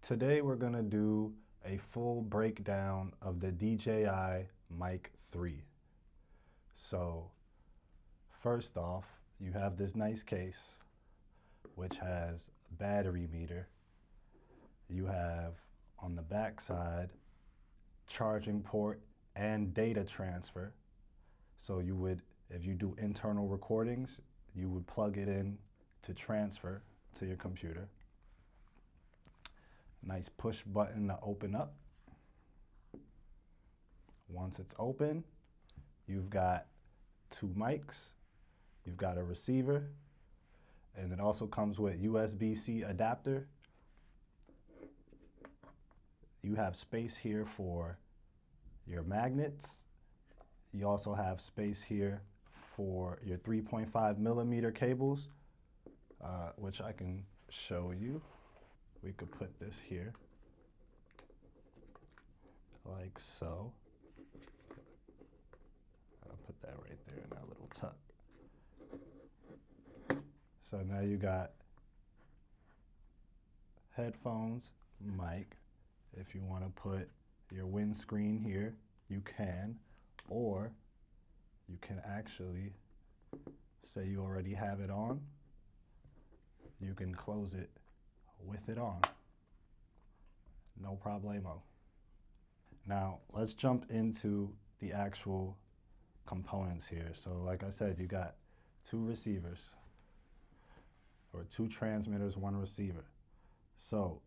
Today we're going to do a full breakdown of the DJI Mic 3. So first off, you have this nice case which has a battery meter. You have on the back side charging port and data transfer. So you would, if you do internal recordings, you would plug it in to transfer to your computer. Nice push button to open up. Once it's open, you've got two mics, you've got a receiver, and it also comes with USB-C adapter. You have space here for your magnets. You also have space here for your 3.5 millimeter cables, which I can show you. We could put this here, like so. I'll put that right there in that little tuck. So now you got headphones, mic. If you want to put your windscreen here, you can, or you can actually say you already have it on. You can close it with it on. No problemo. Now let's jump into the actual components here. So like I said, you got two receivers, or two transmitters, one receiver. So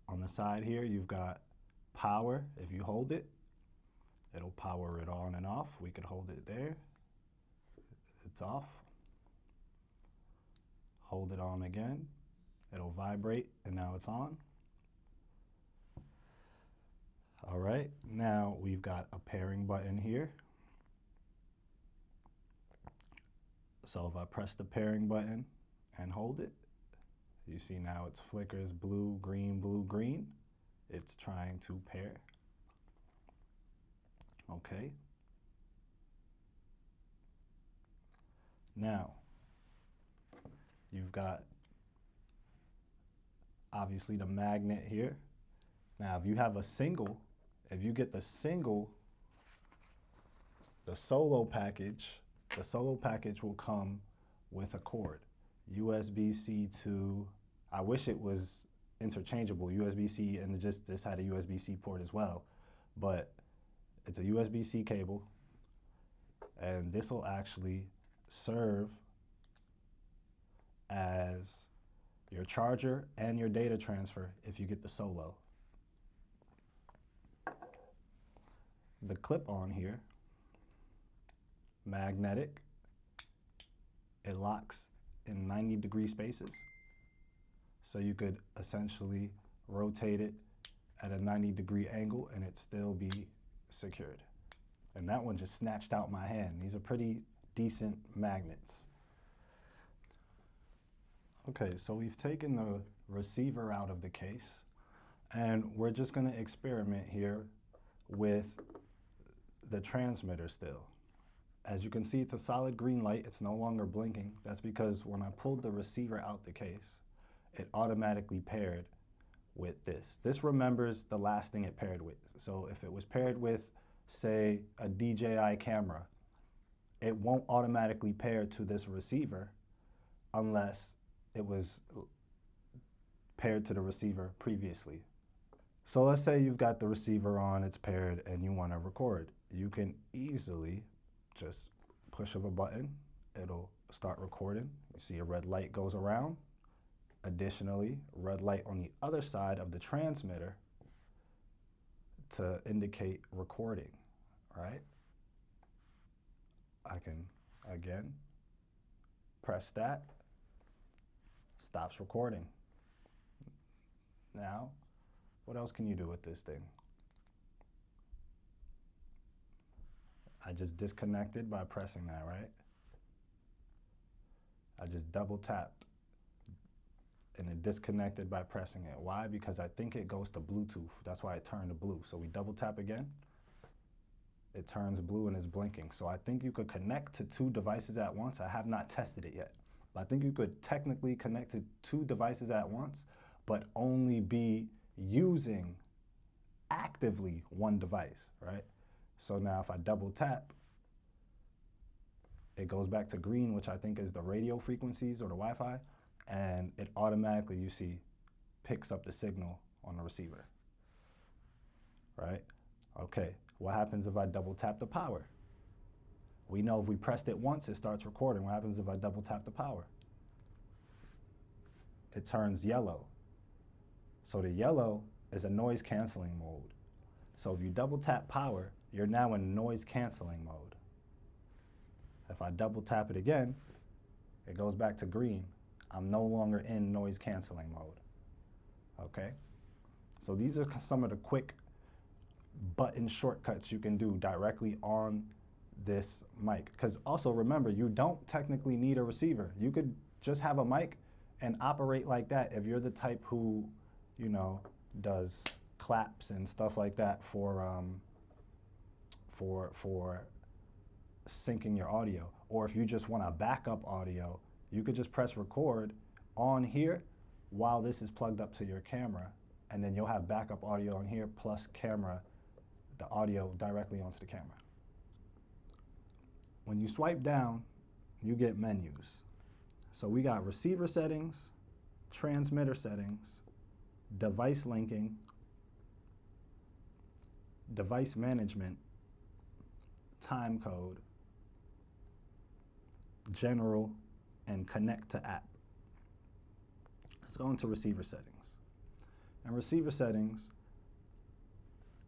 on the side here, you've got power. If you hold it, it'll power it on and off. We could hold it there. It's off. Hold it on again. It'll vibrate, and now it's on. All right, now we've got a pairing button here. So if I press the pairing button and hold it, you see now it flickers blue, green, blue, green. It's trying to pair. Okay. Now, you've got obviously the magnet here. Now, if you have a single, if you get the single, the solo package will come with a cord. USB-C to, I wish it was interchangeable, USB-C, and this had a USB-C port as well, but it's a USB-C cable, and this will actually serve as your charger and your data transfer if you get the solo. The clip on here, magnetic, it locks in 90-degree spaces. So you could essentially rotate it at a 90-degree angle and it still be secured. And that one just snatched out my hand. These are pretty decent magnets. Okay, so we've taken the receiver out of the case, and we're just gonna experiment here with the transmitter still. As you can see, it's a solid green light. It's no longer blinking. That's because when I pulled the receiver out the case, it automatically paired with this. This remembers the last thing it paired with. So if it was paired with, say, a DJI camera, it won't automatically pair to this receiver unless it was paired to the receiver previously. So let's say you've got the receiver on, it's paired, and you want to record. You can easily just push of a button, it'll start recording. You see a red light goes around. Additionally, red light on the other side of the transmitter to indicate recording, right? I can, again, press that, stops recording. Now, what else can you do with this thing? I just disconnected by pressing that, right? I just double tapped and it disconnected by pressing it. Why? Because I think it goes to Bluetooth. That's why it turned to blue. So we double tap again, it turns blue and is blinking. So I think you could connect to two devices at once. I have not tested it yet, but I think you could technically connect to two devices at once, but only be using actively one device, right? So now if I double tap, it goes back to green, which I think is the radio frequencies or the Wi-Fi, and it automatically, you see, picks up the signal on the receiver, right? Okay, what happens if I double tap the power? We know if we pressed it once, it starts recording. What happens if I double tap the power? It turns yellow. So the yellow is a noise canceling mode. So if you double tap power, you're now in noise canceling mode. If I double tap it again, it goes back to green. I'm no longer in noise canceling mode. Okay? So these are some of the quick button shortcuts you can do directly on this mic. Because also remember, you don't technically need a receiver. You could just have a mic and operate like that if you're the type who, you know, does claps and stuff like that for syncing your audio. Or if you just want a backup audio, you could just press record on here while this is plugged up to your camera, and then you'll have backup audio on here plus camera, the audio directly onto the camera. When you swipe down, you get menus. So we got receiver settings, transmitter settings, device linking, device management, timecode, general, and connect to app. Let's go into receiver settings. And receiver settings,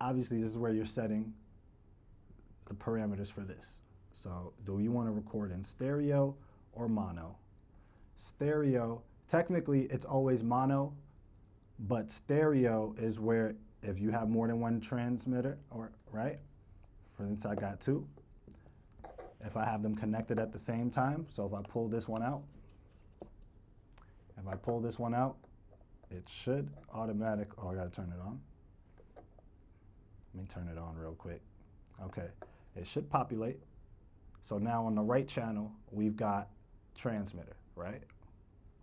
obviously this is where you're setting the parameters for this. So do you want to record in stereo or mono? Stereo, technically it's always mono, but stereo is where if you have more than one transmitter, or right? For instance, I got two. If I have them connected at the same time, so if I pull this one out, it should automatic, oh, I gotta turn it on. Let me turn it on real quick. Okay, it should populate. So now on the right channel, we've got transmitter, right?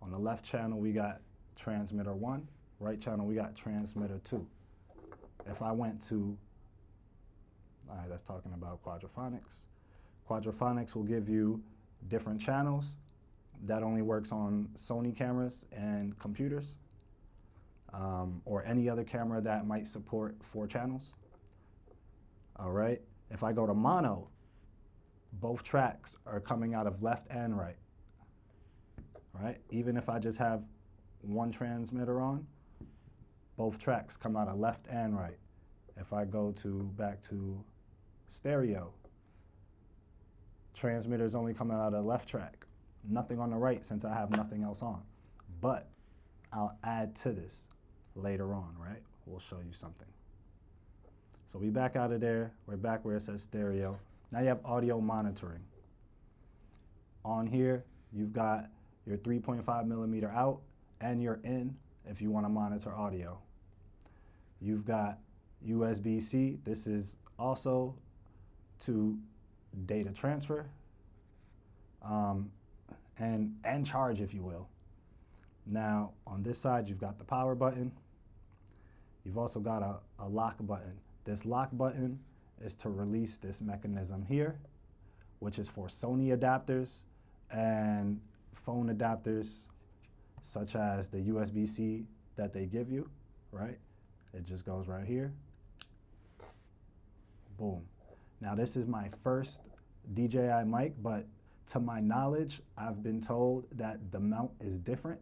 On the left channel, we got transmitter 1. Right channel, we got transmitter 2. If I went to, all right, that's talking about quadraphonics. Quadraphonics will give you different channels. That only works on Sony cameras and computers, or any other camera that might support 4 channels. All right, if I go to mono, both tracks are coming out of left and right. Right? Even if I just have one transmitter on, both tracks come out of left and right. If I go back to stereo, transmitter's only coming out of the left track. Nothing on the right since I have nothing else on. But I'll add to this later on, right? We'll show you something. So we back out of there. We're back where it says stereo. Now you have audio monitoring. On here, you've got your 3.5 millimeter out and your in if you want to monitor audio. You've got USB-C. This is also to data transfer and charge, if you will. Now, on this side, you've got the power button. You've also got a lock button. This lock button is to release this mechanism here, which is for Sony adapters and phone adapters, such as the USB-C that they give you, right? It just goes right here. Boom. Now, this is my first DJI mic, but to my knowledge, I've been told that the mount is different.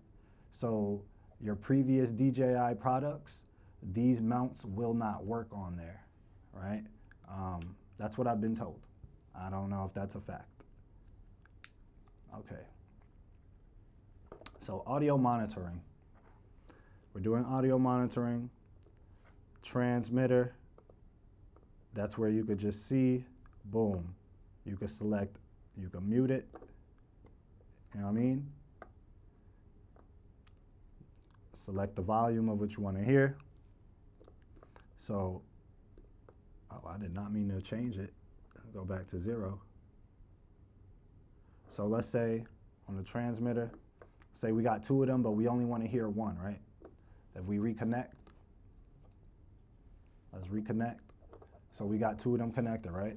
So your previous DJI products, these mounts will not work on there, right? That's what I've been told. I don't know if that's a fact. Okay. So audio monitoring. We're doing audio monitoring. Transmitter, that's where you could just see, boom. You could select, you can mute it, you know what I mean? Select the volume of what you want to hear. So, oh, I did not mean to change it. Go back to 0. So let's say on the transmitter, say we got 2 of them, but we only want to hear 1, right? If we reconnect, Let's reconnect. So we got two of them connected, right?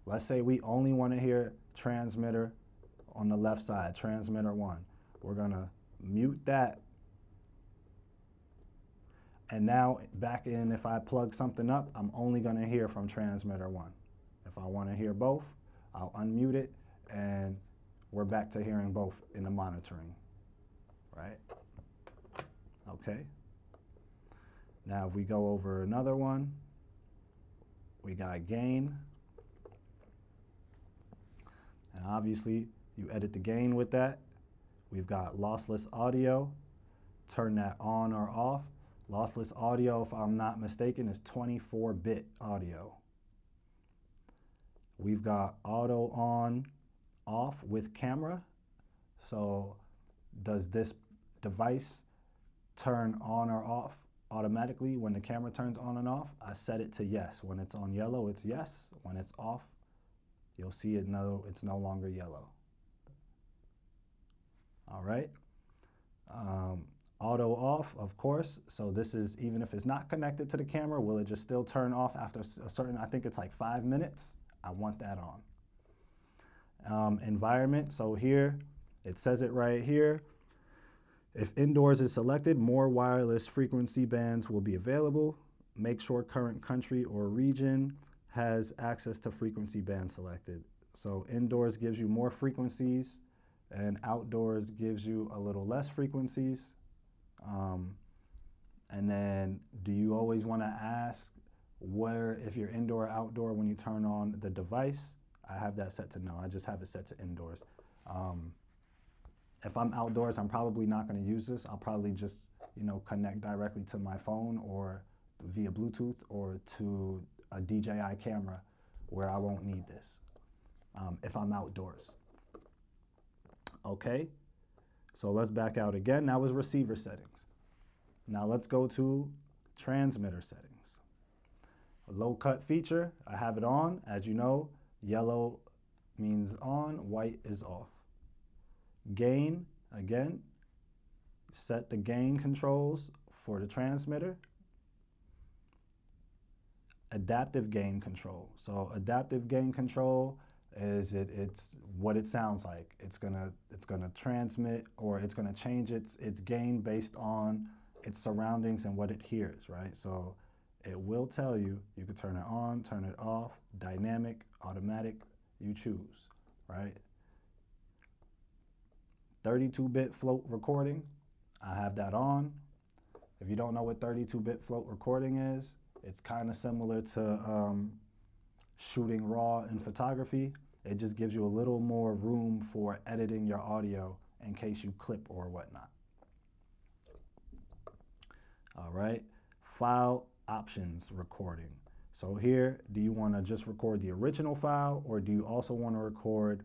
Let's say we only want to hear transmitter on the left side, transmitter 1. We're gonna mute that. And now back in, if I plug something up, I'm only gonna hear from transmitter 1. If I wanna hear both, I'll unmute it, and we're back to hearing both in the monitoring, right? Okay. Now if we go over another one, we got gain. And obviously you edit the gain with that. We've got lossless audio, turn that on or off. Lossless audio, if I'm not mistaken, is 24-bit audio. We've got auto on, off with camera. So does this device turn on or off automatically when the camera turns on and off? I set it to yes. When it's on yellow, it's yes. When it's off, you'll see it's no longer yellow. All right. Auto off, of course. So this is, even if it's not connected to the camera, will it just still turn off after a certain, I think it's like 5 minutes? I want that on. Environment, so here, it says it right here. If indoors is selected, more wireless frequency bands will be available. Make sure current country or region has access to frequency band selected. So indoors gives you more frequencies, and outdoors gives you a little less frequencies. And then do you always want to ask where, if you're indoor or outdoor when you turn on the device? I have that set to no, I just have it set to indoors. If I'm outdoors, I'm probably not going to use this. I'll probably just, connect directly to my phone or via Bluetooth or to a DJI camera where I won't need this if I'm outdoors. Okay, so let's back out again. That was receiver settings. Now let's go to transmitter settings. A low cut feature, I have it on. As you know, yellow means on, white is off. Gain, again, set the gain controls for the transmitter. Adaptive gain control. So adaptive gain control is it's what it sounds like. It's gonna transmit, or it's gonna change its gain based on its surroundings and what it hears, right? So it will tell you, you can turn it on, turn it off, dynamic, automatic, you choose, right? 32-bit float recording, I have that on. If you don't know what 32-bit float recording is, it's kind of similar to shooting RAW in photography. It just gives you a little more room for editing your audio in case you clip or whatnot. All right, file options recording. So here, do you want to just record the original file, or do you also want to record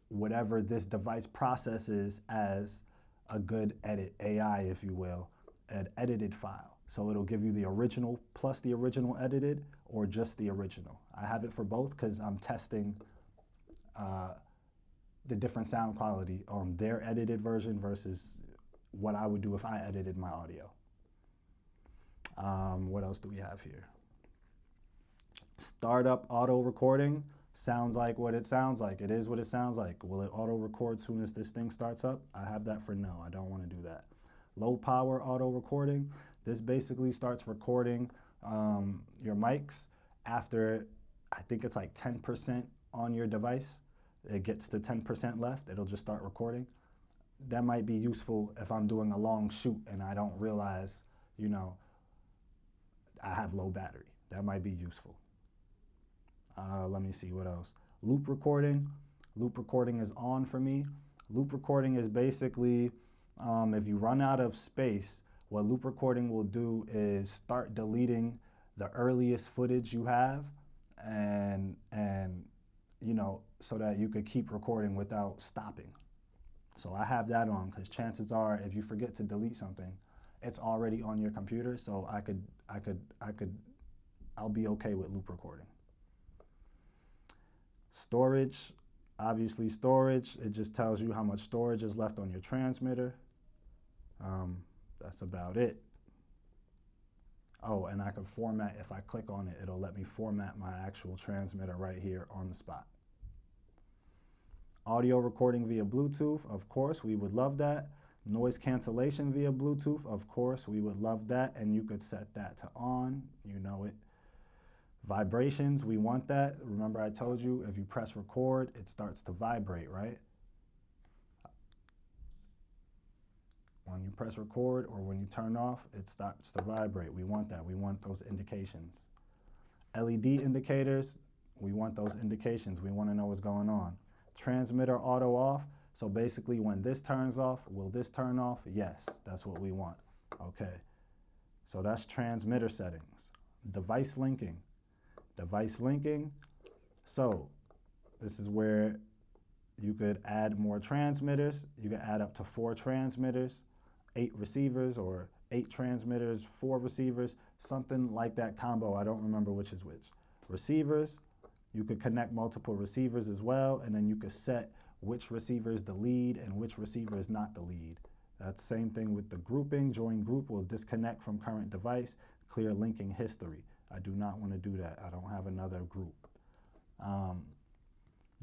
whatever this device processes as a good edit, AI, if you will, an edited file? So it'll give you the original plus the original edited, or just the original. I have it for both because I'm testing the different sound quality on their edited version versus what I would do if I edited my audio. What else do we have here? Startup auto recording sounds like what it sounds like. It is what it sounds like. Will it auto record soon as this thing starts up? I have that for no, I don't want to do that. Low power auto recording. This basically starts recording your mics after, I think it's like 10% on your device. It gets to 10% left, it'll just start recording. That might be useful if I'm doing a long shoot and I don't realize, I have low battery. That might be useful. Let me see what else. Loop recording. Loop recording is on for me. Loop recording is basically, if you run out of space, what loop recording will do is start deleting the earliest footage you have, and so that you could keep recording without stopping. So I have that on because chances are, if you forget to delete something, it's already on your computer. So I'll be okay with loop recording. Storage, obviously storage. It just tells you how much storage is left on your transmitter. That's about it. Oh, and I can format, if I click on it, it'll let me format my actual transmitter right here on the spot. Audio recording via Bluetooth, of course, we would love that. Noise cancellation via Bluetooth, of course, we would love that. And you could set that to on, you know it. Vibrations, we want that. Remember I told you, if you press record, it starts to vibrate, right? When you press record or when you turn off, it starts to vibrate. We want that. We want those indications. LED indicators, we want those indications. We want to know what's going on. Transmitter auto off. So basically when this turns off, will this turn off? Yes, that's what we want. Okay. So that's transmitter settings. Device linking. Device linking. So this is where you could add more transmitters. You could add up to 4 transmitters, 8 receivers, or 8 transmitters, 4 receivers, something like that combo. I don't remember which is which. Receivers, you could connect multiple receivers as well, and then you could set which receiver is the lead and which receiver is not the lead. That's the same thing with the grouping. Join group will disconnect from current device, clear linking history. I do not want to do that. I don't have another group.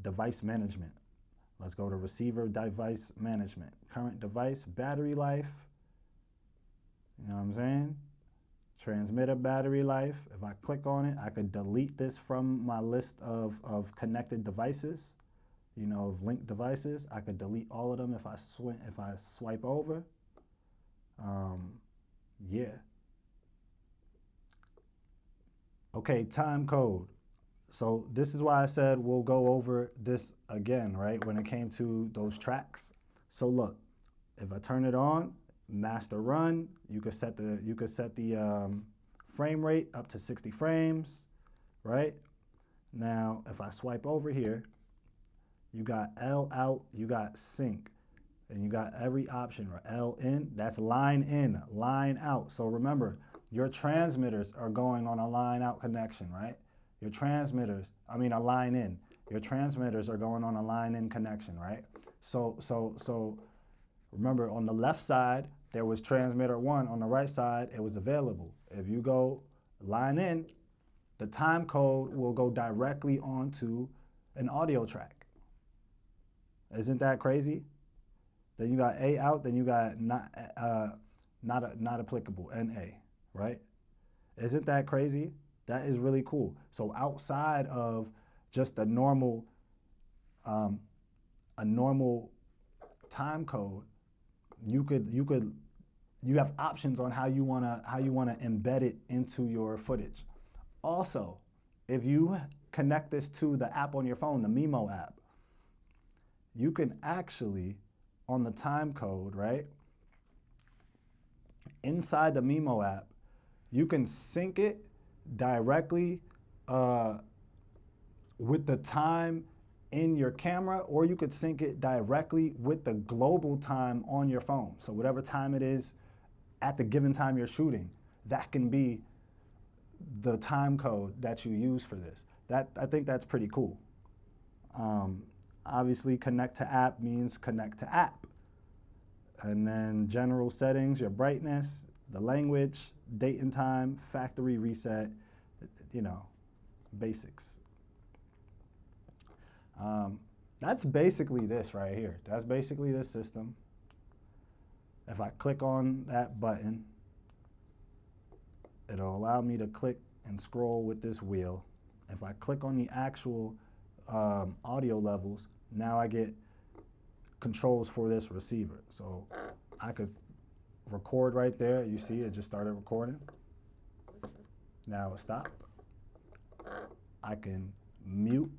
Device management. Let's go to receiver device management. Current device, battery life. You know what I'm saying? Transmitter battery life. If I click on it, I could delete this from my list of connected devices, you know, of linked devices. I could delete all of them if I swipe over. Yeah. Okay, time code. So this is why I said we'll go over this again, right? When it came to those tracks. So look, if I turn it on, master run, you could set the frame rate up to 60 frames, right? Now, if I swipe over here, you got L out, you got sync, and you got every option, right? L in, that's line in, line out. So remember, your transmitters are going on a line out connection, right? Your transmitters, a line in. Your transmitters are going on a line in connection, right? So remember, on the left side, there was transmitter 1. On the right side, it was available. If you go line in, the time code will go directly onto an audio track. Isn't that crazy? Then you got A out, then you got not applicable, NA, right? Isn't that crazy? That is really cool. So outside of just a normal time code, you have options on how you wanna embed it into your footage. Also, if you connect this to the app on your phone, the Mimo app, you can actually, on the time code, right? Inside the Mimo app, you can sync it directly with the time in your camera, or you could sync it directly with the global time on your phone. So whatever time it is at the given time you're shooting, that can be the time code that you use for this. I think that's pretty cool. Obviously, connect to app means connect to app. And then general settings, your brightness, the language, date and time, factory reset, you know, basics. That's basically this right here. That's basically this system. If I click on that button, it'll allow me to click and scroll with this wheel. If I click on the actual audio levels, now I get controls for this receiver. So I could record right there. You see it just started recording. Now it stopped. I can mute,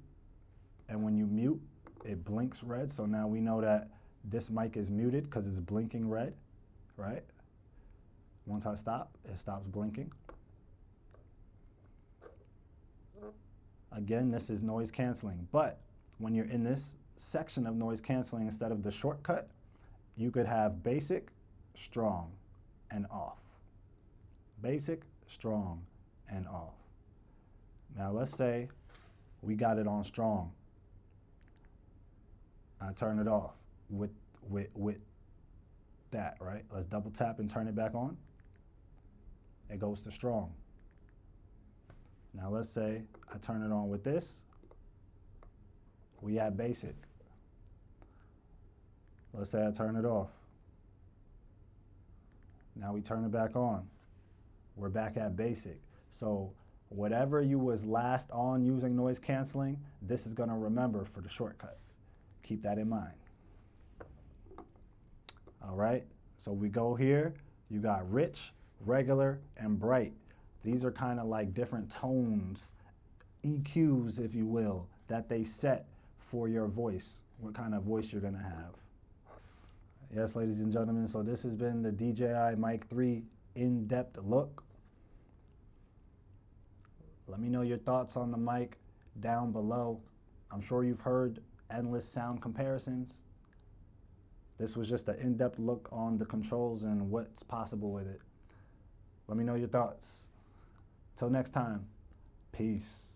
and when you mute, it blinks red. So now we know that this mic is muted because it's blinking red, right? Once I stop, it stops blinking. Again, this is noise canceling, but when you're in this section of noise canceling, instead of the shortcut, you could have basic, strong, and off. Basic, strong, and off. Now let's say we got it on strong. I turn it off with that, right? Let's double tap and turn it back on. it goes to strong. Now let's say I turn it on with this. We at basic. Let's say I turn it off. Now we turn it back on. We're back at basic. So whatever you was last on using noise canceling, this is gonna remember for the shortcut. Keep that in mind. All right, so we go here, you got rich, regular, and bright. These are kind of like different tones, EQs, if you will, that they set for your voice, what kind of voice you're gonna have. Yes, ladies and gentlemen, so this has been the DJI Mic 3 in-depth look. Let me know your thoughts on the mic down below. I'm sure you've heard endless sound comparisons. This was just an in-depth look on the controls and what's possible with it. Let me know your thoughts. Till next time, peace.